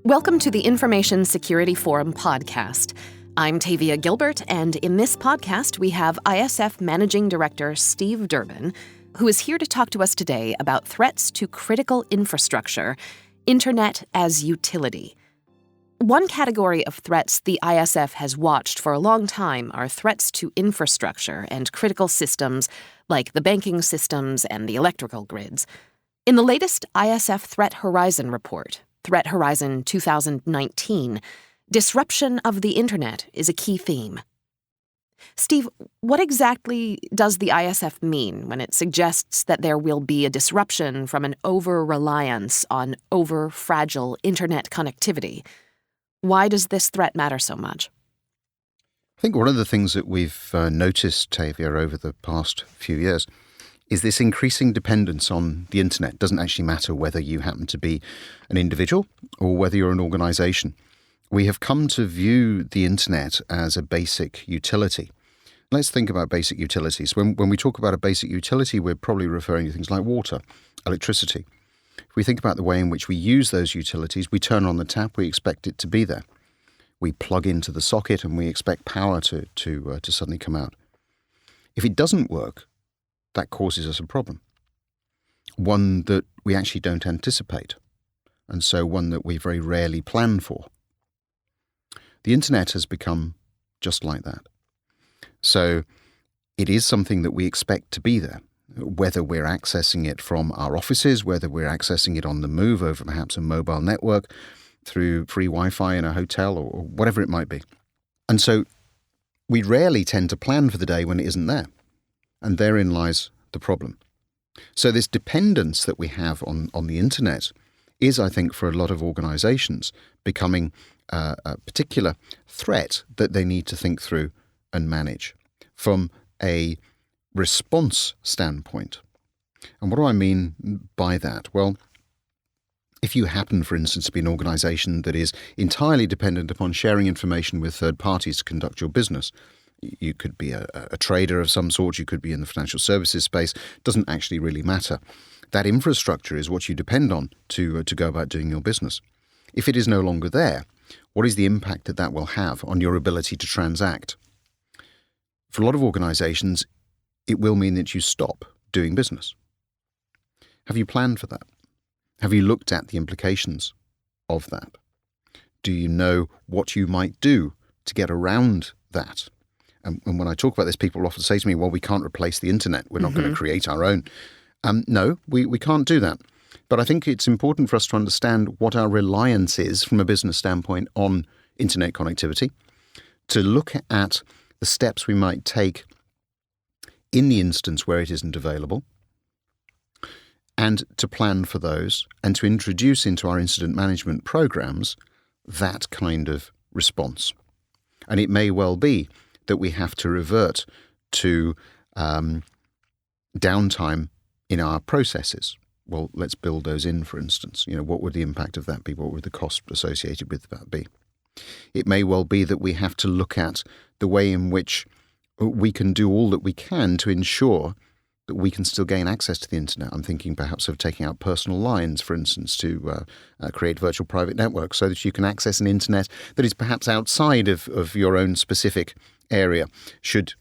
Welcome to the Information Security Forum podcast. I'm Tavia Gilbert, and in this podcast, we have ISF Managing Director Steve Durbin, who is here to talk to us today about threats to critical infrastructure, Internet as utility. One category of threats the ISF has watched for a long time are threats to infrastructure and critical systems like the banking systems and the electrical grids. In the latest ISF Threat Horizon report, Threat Horizon 2019, disruption of the Internet is a key theme. Steve, what exactly does the ISF mean when it suggests that there will be a disruption from an over-reliance on over-fragile Internet connectivity? Why does this threat matter so much? I think one of the things that we've noticed, Tavia, over the past few years is this increasing dependence on the Internet. It doesn't actually matter whether you happen to be an individual or whether you're an organisation. We have come to view the Internet as a basic utility. Let's think about basic utilities. When we talk about a basic utility, we're probably referring to things like water, electricity. If we think about the way in which we use those utilities, we turn on the tap, we expect it to be there. We plug into the socket and we expect power to suddenly come out. If it doesn't work, that causes us a problem. One that we actually don't anticipate, and so one that we very rarely plan for. The Internet has become just like that. So it is something that we expect to be there, whether we're accessing it from our offices, whether we're accessing it on the move over perhaps a mobile network, through free Wi-Fi in a hotel or whatever it might be. And so we rarely tend to plan for the day when it isn't there. And therein lies the problem. So this dependence that we have on the Internet is, I think, for a lot of organizations becoming a particular threat that they need to think through and manage from a response standpoint. And what do I mean by that? Well, if you happen, for instance, to be an organization that is entirely dependent upon sharing information with third parties to conduct your business, you could be a trader of some sort, you could be in the financial services space, doesn't actually really matter. That infrastructure is what you depend on to go about doing your business. If it is no longer there, what is the impact that will have on your ability to transact? For a lot of organizations, it will mean that you stop doing business. Have you planned for that? Have you looked at the implications of that? Do you know what you might do to get around that? And when I talk about this, people often say to me, well, we can't replace the Internet. We're not going to create our own. No, we can't do that. But I think it's important for us to understand what our reliance is from a business standpoint on Internet connectivity, to look at the steps we might take in the instance where it isn't available, and to plan for those and to introduce into our incident management programs that kind of response. And it may well be that we have to revert to downtime in our processes. Well, let's build those in, for instance. What would the impact of that be? What would the cost associated with that be? It may well be that we have to look at the way in which we can do all that we can to ensure that we can still gain access to the Internet. I'm thinking perhaps of taking out personal lines, for instance, to create virtual private networks so that you can access an Internet that is perhaps outside of your own specific area, should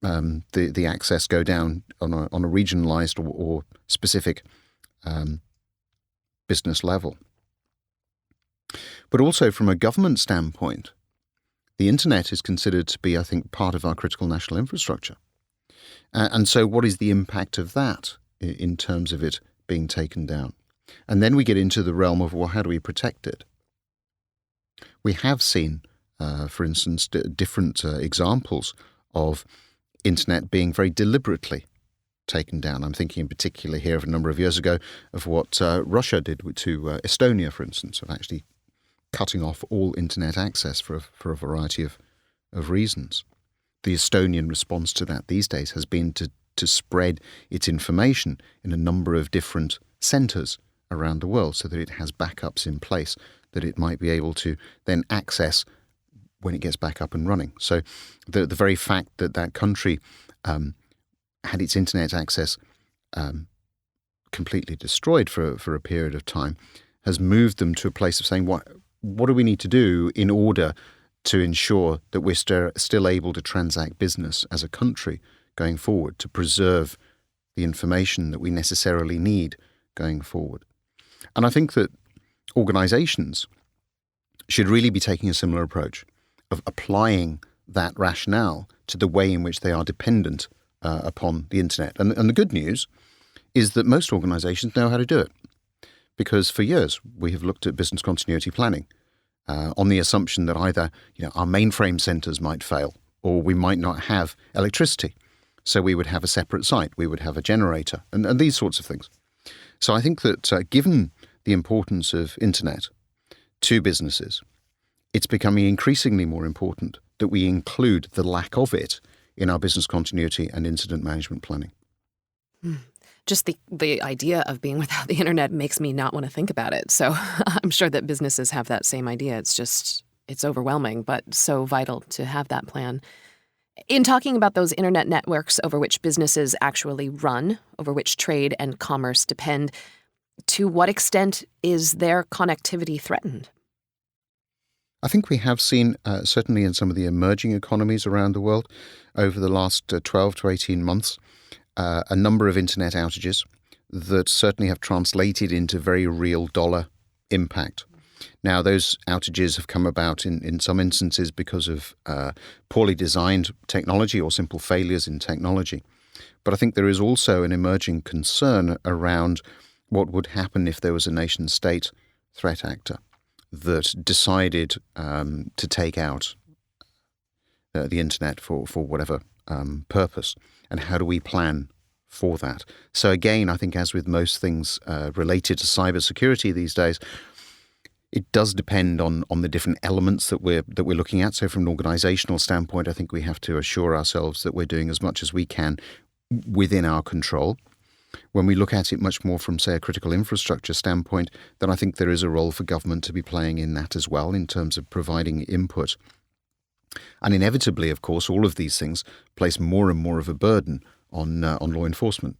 the access go down on a regionalised or specific business level. But also from a government standpoint, the Internet is considered to be, I think, part of our critical national infrastructure. And so what is the impact of that in terms of it being taken down? And then we get into the realm of, well, how do we protect it? We have seen, for instance, different examples of Internet being very deliberately taken down. I'm thinking in particular here of a number of years ago of what Russia did to Estonia, for instance, of actually cutting off all Internet access for a variety of reasons. The Estonian response to that these days has been to spread its information in a number of different centres around the world so that it has backups in place that it might be able to then access when it gets back up and running. So the very fact that country had its Internet access completely destroyed for a period of time has moved them to a place of saying, what do we need to do in order to ensure that we're still able to transact business as a country going forward, to preserve the information that we necessarily need going forward. And I think that organisations should really be taking a similar approach of applying that rationale to the way in which they are dependent upon the internet. And the good news is that most organisations know how to do it, because for years we have looked at business continuity planning on the assumption that either our mainframe centres might fail, or we might not have electricity. So we would have a separate site, we would have a generator, and these sorts of things. So I think that given the importance of internet to businesses, it's becoming increasingly more important that we include the lack of it in our business continuity and incident management planning. Just the idea of being without the internet makes me not want to think about it. So I'm sure that businesses have that same idea. It's overwhelming, but so vital to have that plan. In talking about those internet networks over which businesses actually run, over which trade and commerce depend, to what extent is their connectivity threatened? I think we have seen, certainly in some of the emerging economies around the world, over the last 12 to 18 months, a number of internet outages that certainly have translated into very real dollar impact. Now, those outages have come about in some instances because of poorly designed technology or simple failures in technology. But I think there is also an emerging concern around what would happen if there was a nation-state threat actor that decided to take out the internet for whatever purpose, and how do we plan for that? So again, I think as with most things related to cybersecurity these days, it does depend on the different elements that we're looking at. So from an organizational standpoint, I think we have to assure ourselves that we're doing as much as we can within our control. When we look at it much more from, say, a critical infrastructure standpoint, then I think there is a role for government to be playing in that as well, in terms of providing input. And inevitably, of course, all of these things place more and more of a burden on law enforcement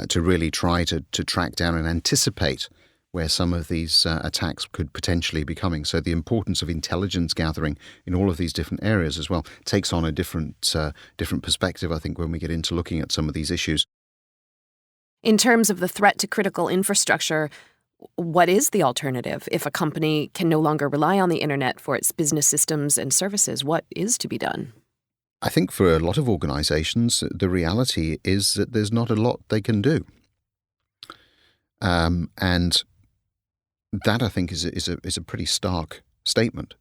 to really try to track down and anticipate where some of these attacks could potentially be coming. So the importance of intelligence gathering in all of these different areas as well takes on a different perspective, I think, when we get into looking at some of these issues. In terms of the threat to critical infrastructure, what is the alternative? If a company can no longer rely on the internet for its business systems and services, what is to be done? I think for a lot of organizations, the reality is that there's not a lot they can do. And that, I think, is a pretty stark statement.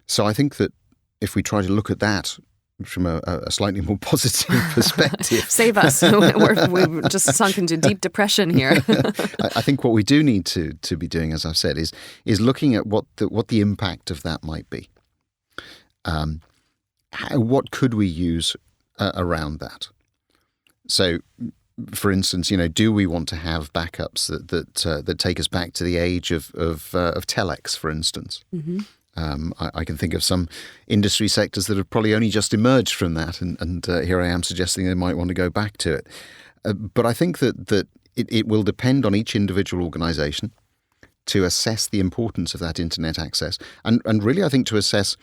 So I think that if we try to look at that from a slightly more positive perspective. Save us. We've just sunk into deep depression here. I think what we do need to be doing, as I've said, is looking at what the impact of that might be. What could we use around that? So, for instance, do we want to have backups that take us back to the age of telex, for instance? Mm-hmm. I can think of some industry sectors that have probably only just emerged from that, and here I am suggesting they might want to go back to it. But I think that it will depend on each individual organisation to assess the importance of that internet access, and really I think to assess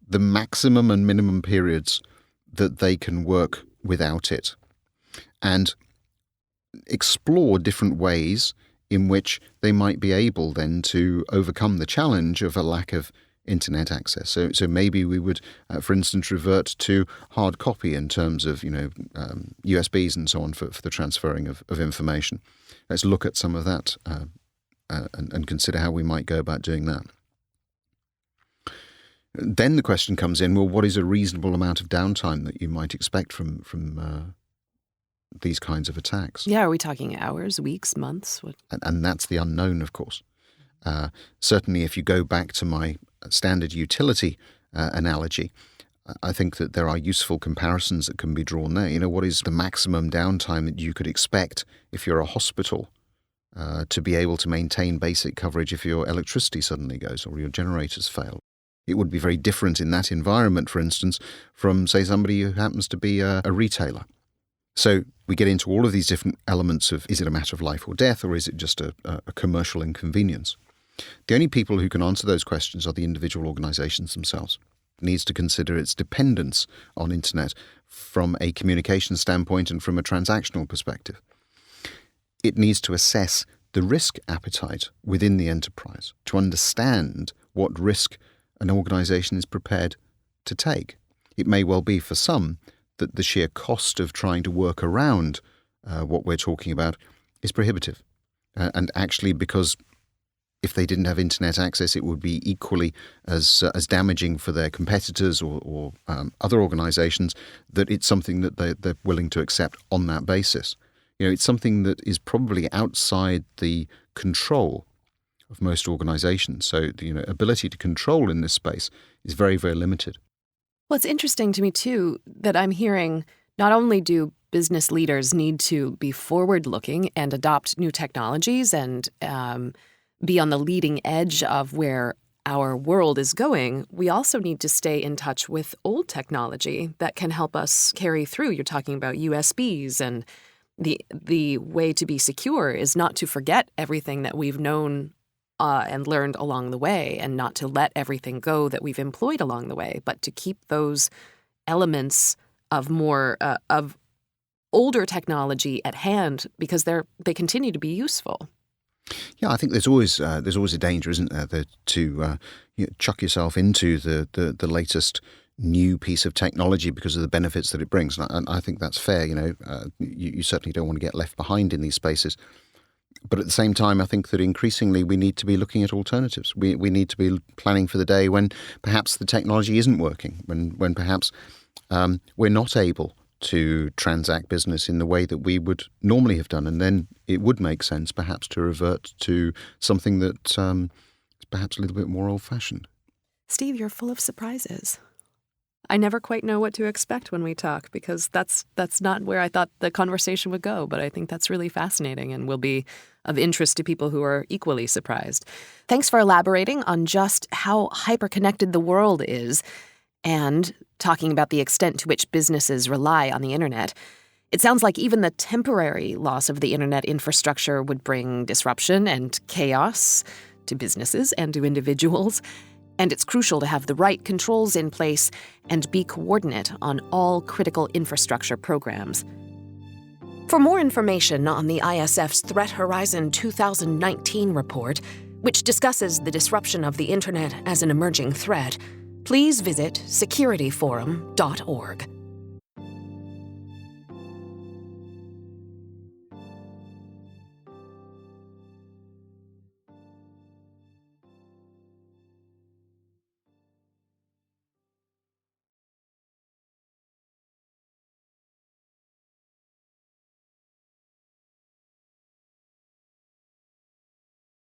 the maximum and minimum periods that they can work without it, and explore different ways in which they might be able then to overcome the challenge of a lack of internet access. So maybe we would, for instance, revert to hard copy in terms of USBs and so on for the transferring of information. Let's look at some of that and consider how we might go about doing that. Then the question comes in, well, what is a reasonable amount of downtime that you might expect from these kinds of attacks? Yeah, are we talking hours, weeks, months? What? And that's the unknown, of course. Certainly, if you go back to my standard utility analogy, I think that there are useful comparisons that can be drawn there. What is the maximum downtime that you could expect if you're a hospital to be able to maintain basic coverage if your electricity suddenly goes or your generators fail? It would be very different in that environment, for instance, from, say, somebody who happens to be a retailer. So we get into all of these different elements of, is it a matter of life or death, or is it just a commercial inconvenience? The only people who can answer those questions are the individual organisations themselves. It needs to consider its dependence on internet from a communication standpoint and from a transactional perspective. It needs to assess the risk appetite within the enterprise to understand what risk an organisation is prepared to take. It may well be for some that the sheer cost of trying to work around what we're talking about is prohibitive. And actually, because if they didn't have internet access, it would be equally as damaging for their competitors or other organisations, that it's something that they're willing to accept on that basis. It's something that is probably outside the control of most organisations. So the ability to control in this space is very, very limited. Well, it's interesting to me, too, that I'm hearing not only do business leaders need to be forward-looking and adopt new technologies and be on the leading edge of where our world is going, we also need to stay in touch with old technology that can help us carry through. You're talking about USBs, and the way to be secure is not to forget everything that we've known and learned along the way, and not to let everything go that we've employed along the way, but to keep those elements of more of older technology at hand because they continue to be useful. Yeah, I think there's always a danger, isn't there, to chuck yourself into the latest new piece of technology because of the benefits that it brings, and I think that's fair. You certainly don't want to get left behind in these spaces. But at the same time, I think that increasingly we need to be looking at alternatives. We need to be planning for the day when perhaps the technology isn't working, when perhaps we're not able to transact business in the way that we would normally have done. And then it would make sense perhaps to revert to something that is perhaps a little bit more old-fashioned. Steve, you're full of surprises. I never quite know what to expect when we talk, because that's not where I thought the conversation would go, but I think that's really fascinating and will be of interest to people who are equally surprised. Thanks for elaborating on just how hyper-connected the world is and talking about the extent to which businesses rely on the internet. It sounds like even the temporary loss of the internet infrastructure would bring disruption and chaos to businesses and to individuals. And it's crucial to have the right controls in place and be coordinate on all critical infrastructure programs. For more information on the ISF's Threat Horizon 2019 report, which discusses the disruption of the internet as an emerging threat, please visit securityforum.org.